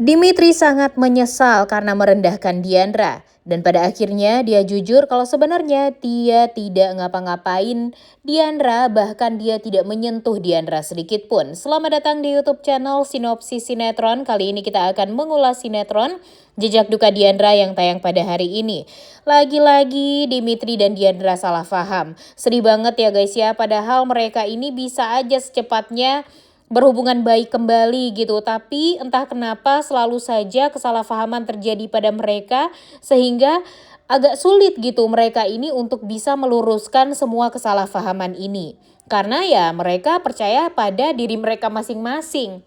Dimitri sangat menyesal karena merendahkan Diandra. Dan pada akhirnya dia jujur kalau sebenarnya dia tidak ngapa-ngapain Diandra, bahkan dia tidak menyentuh Diandra sedikit pun. Selamat datang di YouTube channel Sinopsis Sinetron. Kali ini kita akan mengulas sinetron Jejak Duka Diandra yang tayang pada hari ini. Lagi-lagi Dimitri dan Diandra salah paham. Sedih banget ya guys ya, padahal mereka ini bisa aja secepatnya berhubungan baik kembali gitu, tapi entah kenapa selalu saja kesalahpahaman terjadi pada mereka sehingga agak sulit gitu mereka ini untuk bisa meluruskan semua kesalahpahaman ini. Karena ya mereka percaya pada diri mereka masing-masing.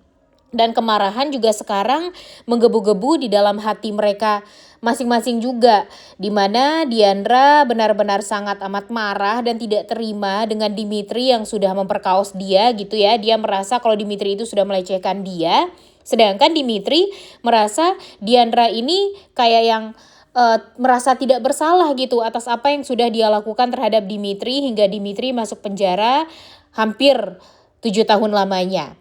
Dan kemarahan juga sekarang menggebu-gebu di dalam hati mereka masing-masing juga. Dimana Diandra benar-benar sangat amat marah dan tidak terima dengan Dimitri yang sudah memperkaos dia gitu ya. Dia merasa kalau Dimitri itu sudah melecehkan dia. Sedangkan Dimitri merasa Diandra ini kayak yang merasa tidak bersalah gitu atas apa yang sudah dia lakukan terhadap Dimitri hingga Dimitri masuk penjara hampir 7 tahun lamanya.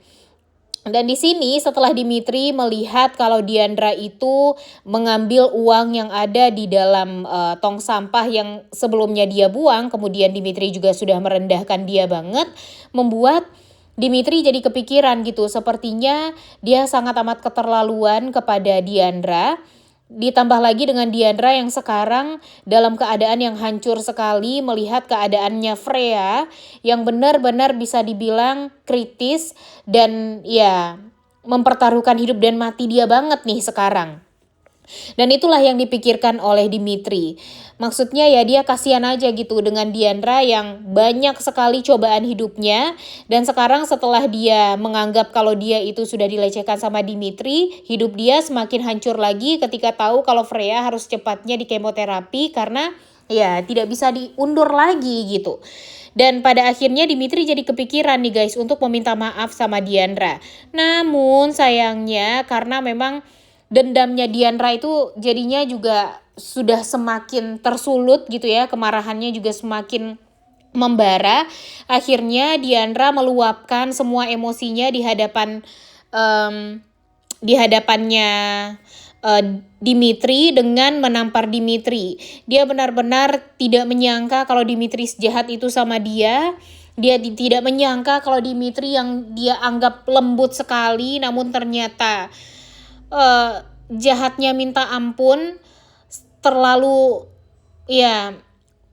Dan di sini setelah Dimitri melihat kalau Diandra itu mengambil uang yang ada di dalam tong sampah yang sebelumnya dia buang, kemudian Dimitri juga sudah merendahkan dia banget, membuat Dimitri jadi kepikiran gitu. Sepertinya dia sangat amat keterlaluan kepada Diandra. Ditambah lagi dengan Diandra yang sekarang dalam keadaan yang hancur sekali melihat keadaannya Freya yang benar-benar bisa dibilang kritis dan ya mempertaruhkan hidup dan mati dia banget nih sekarang. Dan itulah yang dipikirkan oleh Dimitri. Maksudnya ya dia kasihan aja gitu dengan Diandra yang banyak sekali cobaan hidupnya. Dan sekarang setelah dia menganggap kalau dia itu sudah dilecehkan sama Dimitri, hidup dia semakin hancur lagi ketika tahu kalau Freya harus cepatnya di kemoterapi karena ya tidak bisa diundur lagi gitu. Dan pada akhirnya Dimitri jadi kepikiran nih guys untuk meminta maaf sama Diandra. Namun sayangnya karena memang dendamnya Diandra itu jadinya juga sudah semakin tersulut gitu ya, kemarahannya juga semakin membara. Akhirnya Diandra meluapkan semua emosinya di hadapannya Dimitri dengan menampar Dimitri. Dia benar-benar tidak menyangka kalau Dimitri sejahat itu sama dia. Dia tidak menyangka kalau Dimitri yang dia anggap lembut sekali namun ternyata jahatnya minta ampun, terlalu ya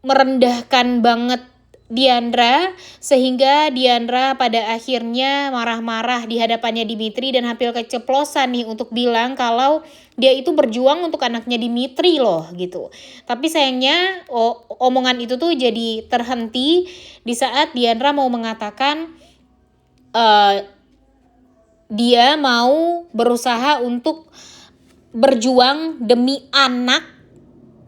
merendahkan banget Diandra sehingga Diandra pada akhirnya marah-marah di hadapannya Dimitri dan hampir keceplosan nih untuk bilang kalau dia itu berjuang untuk anaknya Dimitri loh gitu. Tapi sayangnya omongan itu tuh jadi terhenti di saat Diandra mau mengatakan dia mau berusaha untuk berjuang demi anak.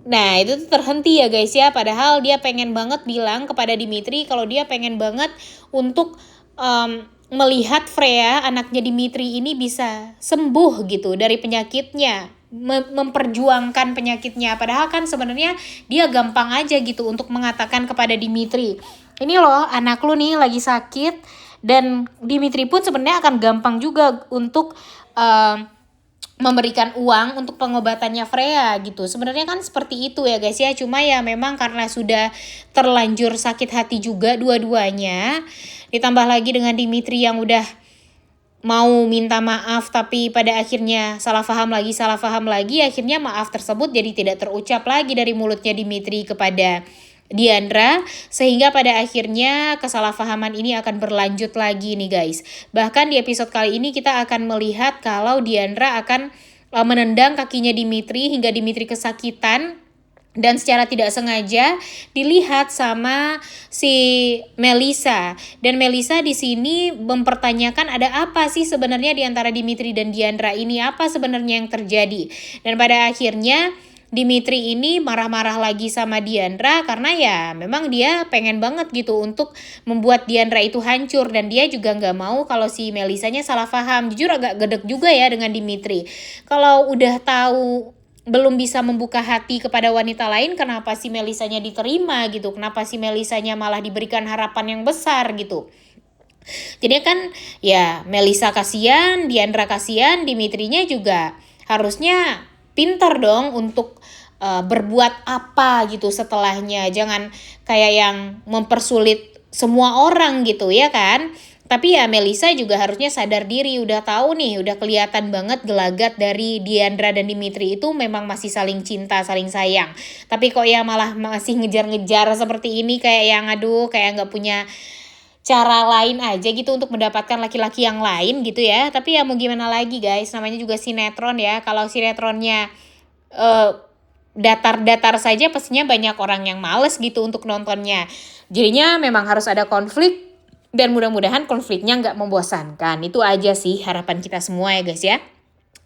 Nah itu tuh terhenti ya guys ya. Padahal dia pengen banget bilang kepada Dimitri kalau dia pengen banget untuk melihat Freya anaknya Dimitri ini bisa sembuh gitu dari penyakitnya, memperjuangkan penyakitnya. Padahal kan sebenarnya dia gampang aja gitu untuk mengatakan kepada Dimitri, ini loh anak lu nih lagi sakit. Dan Dimitri pun sebenarnya akan gampang juga untuk memberikan uang untuk pengobatannya Freya gitu. Sebenarnya kan seperti itu ya guys ya. Cuma ya memang karena sudah terlanjur sakit hati juga dua-duanya. Ditambah lagi dengan Dimitri yang udah mau minta maaf tapi pada akhirnya salah paham lagi. Akhirnya maaf tersebut jadi tidak terucap lagi dari mulutnya Dimitri kepada Diandra, sehingga pada akhirnya kesalahpahaman ini akan berlanjut lagi nih guys. Bahkan di episode kali ini kita akan melihat kalau Diandra akan menendang kakinya Dimitri hingga Dimitri kesakitan. Dan secara tidak sengaja dilihat sama si Melissa. Dan Melissa di sini mempertanyakan ada apa sih sebenarnya di antara Dimitri dan Diandra ini, apa sebenarnya yang terjadi. Dan pada akhirnya Dimitri ini marah-marah lagi sama Diandra karena ya memang dia pengen banget gitu untuk membuat Diandra itu hancur. Dan dia juga gak mau kalau si Melissanya salah paham. Jujur agak gedek juga ya dengan Dimitri. Kalau udah tahu belum bisa membuka hati kepada wanita lain, kenapa si Melissanya diterima gitu? Kenapa si Melissanya malah diberikan harapan yang besar gitu? Jadi kan ya Melisa kasihan, Diandra kasihan, Dimitrinya juga harusnya pintar dong untuk berbuat apa gitu setelahnya. Jangan kayak yang mempersulit semua orang gitu ya kan. Tapi ya Melisa juga harusnya sadar diri, udah tahu nih, udah kelihatan banget gelagat dari Diandra dan Dimitri itu memang masih saling cinta, saling sayang. Tapi kok ya malah masih ngejar-ngejar seperti ini, kayak yang aduh, kayak nggak punya cara lain aja gitu untuk mendapatkan laki-laki yang lain gitu ya. Tapi ya mau gimana lagi guys, namanya juga sinetron ya. Kalau sinetronnya eh, datar-datar saja pastinya banyak orang yang males gitu untuk nontonnya. Jadinya memang harus ada konflik dan mudah-mudahan konfliknya nggak membosankan. Itu aja sih harapan kita semua ya guys ya.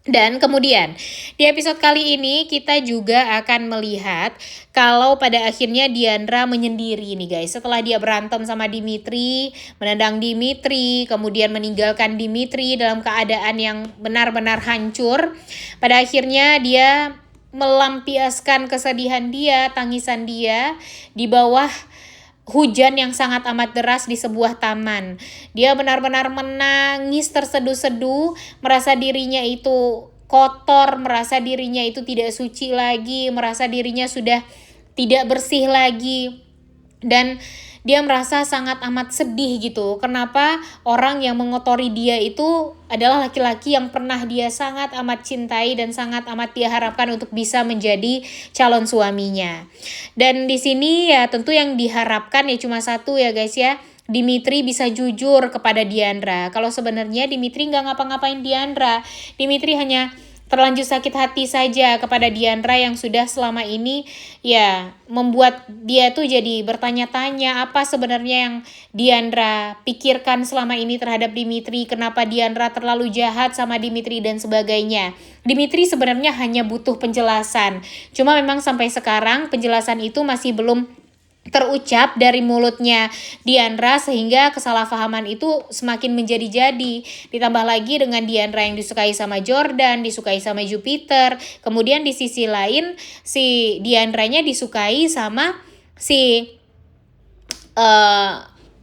Dan kemudian di episode kali ini kita juga akan melihat kalau pada akhirnya Diandra menyendiri nih guys. Setelah dia berantem sama Dimitri, menendang Dimitri, kemudian meninggalkan Dimitri dalam keadaan yang benar-benar hancur. Pada akhirnya dia melampiaskan kesedihan dia, tangisan dia di bawah hujan yang sangat amat deras di sebuah taman. Dia benar-benar menangis terseduh-seduh, merasa dirinya itu kotor, merasa dirinya itu tidak suci lagi, merasa dirinya sudah tidak bersih lagi. Dan dia merasa sangat amat sedih gitu. Kenapa orang yang mengotori dia itu adalah laki-laki yang pernah dia sangat amat cintai dan sangat amat dia harapkan untuk bisa menjadi calon suaminya. Dan di sini ya tentu yang diharapkan ya cuma satu ya guys ya. Dimitri bisa jujur kepada Diandra. Kalau sebenarnya Dimitri nggak ngapa-ngapain Diandra. Dimitri hanya terlanjur sakit hati saja kepada Diandra yang sudah selama ini ya membuat dia tuh jadi bertanya-tanya apa sebenarnya yang Diandra pikirkan selama ini terhadap Dimitri, kenapa Diandra terlalu jahat sama Dimitri dan sebagainya. Dimitri sebenarnya hanya butuh penjelasan. Cuma memang sampai sekarang penjelasan itu masih belum terucap dari mulutnya Diandra sehingga kesalahpahaman itu semakin menjadi-jadi. Ditambah lagi dengan Diandra yang disukai sama Jordan, disukai sama Jupiter. Kemudian di sisi lain si Diandranya disukai sama si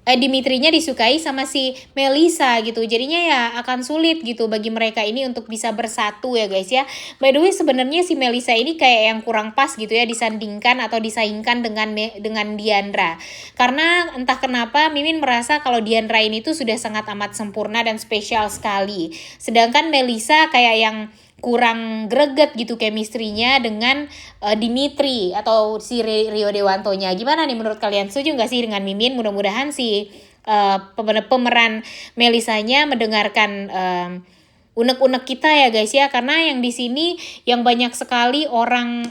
Dimitrinya disukai sama si Melisa gitu. Jadinya ya akan sulit gitu bagi mereka ini untuk bisa bersatu ya guys ya. By the way sebenarnya si Melisa ini kayak yang kurang pas gitu ya disandingkan atau disaingkan dengan Diandra. Karena entah kenapa Mimin merasa kalau Diandra ini tuh sudah sangat amat sempurna dan spesial sekali. Sedangkan Melisa kayak yang kurang greget gitu chemistry-nya dengan Dimitri atau si Rio Dewantonya. Gimana nih menurut kalian? Setuju nggak sih dengan Mimin? Mudah-mudahan si pemeran Melisanya mendengarkan unek-unek kita ya guys ya, karena yang di sini yang banyak sekali orang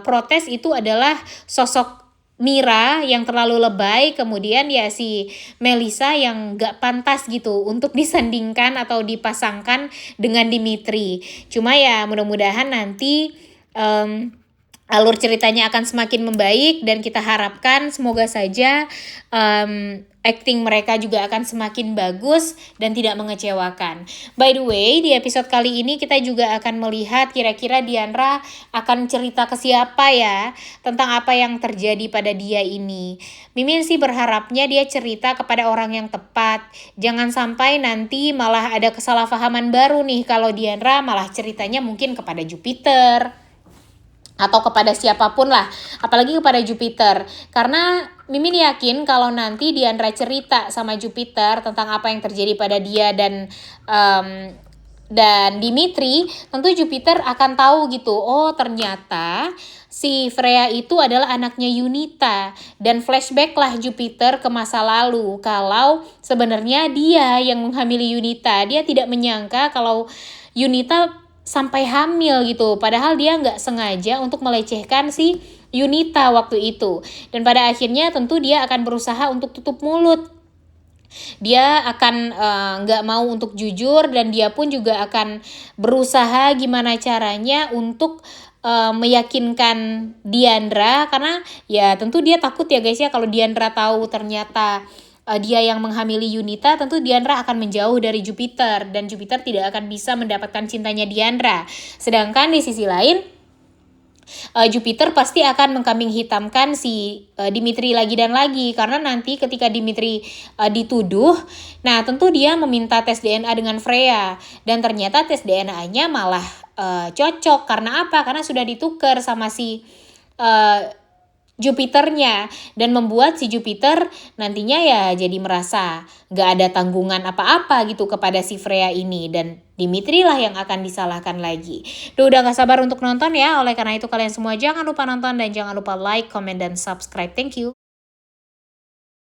protes itu adalah sosok Mira yang terlalu lebay, kemudian ya si Melisa yang gak pantas gitu untuk disandingkan atau dipasangkan dengan Dimitri. Cuma ya mudah-mudahan nanti alur ceritanya akan semakin membaik dan kita harapkan semoga saja acting mereka juga akan semakin bagus dan tidak mengecewakan. By the way, di episode kali ini kita juga akan melihat kira-kira Diandra akan cerita ke siapa ya tentang apa yang terjadi pada dia ini. Mimin sih berharapnya dia cerita kepada orang yang tepat. Jangan sampai nanti malah ada kesalahpahaman baru nih kalau Diandra malah ceritanya mungkin kepada Jupiter atau kepada siapapun lah, apalagi kepada Jupiter. Karena Mimin yakin kalau nanti Diandra cerita sama Jupiter tentang apa yang terjadi pada dia dan Dimitri, tentu Jupiter akan tahu gitu, oh ternyata si Freya itu adalah anaknya Yunita. Dan flashback lah Jupiter ke masa lalu, kalau sebenarnya dia yang menghamili Yunita. Dia tidak menyangka kalau Yunita sampai hamil gitu, padahal dia nggak sengaja untuk melecehkan si Yunita waktu itu. Dan pada akhirnya tentu dia akan berusaha untuk tutup mulut. Dia akan nggak mau untuk jujur dan dia pun juga akan berusaha gimana caranya untuk meyakinkan Diandra, karena ya tentu dia takut ya guys ya kalau Diandra tahu ternyata dia yang menghamili Yunita, tentu Diandra akan menjauh dari Jupiter dan Jupiter tidak akan bisa mendapatkan cintanya Diandra. Sedangkan di sisi lain Jupiter pasti akan mengkambing hitamkan si Dimitri lagi dan lagi, karena nanti ketika Dimitri dituduh, nah tentu dia meminta tes DNA dengan Freya, dan ternyata tes DNA-nya malah cocok. Karena apa? Karena sudah ditukar sama si Jupiternya, dan membuat si Jupiter nantinya ya jadi merasa gak ada tanggungan apa-apa gitu kepada si Freya ini, dan Dimitri lah yang akan disalahkan lagi. Udah gak sabar untuk nonton ya, oleh karena itu kalian semua jangan lupa nonton dan jangan lupa like, comment, dan subscribe. Thank you.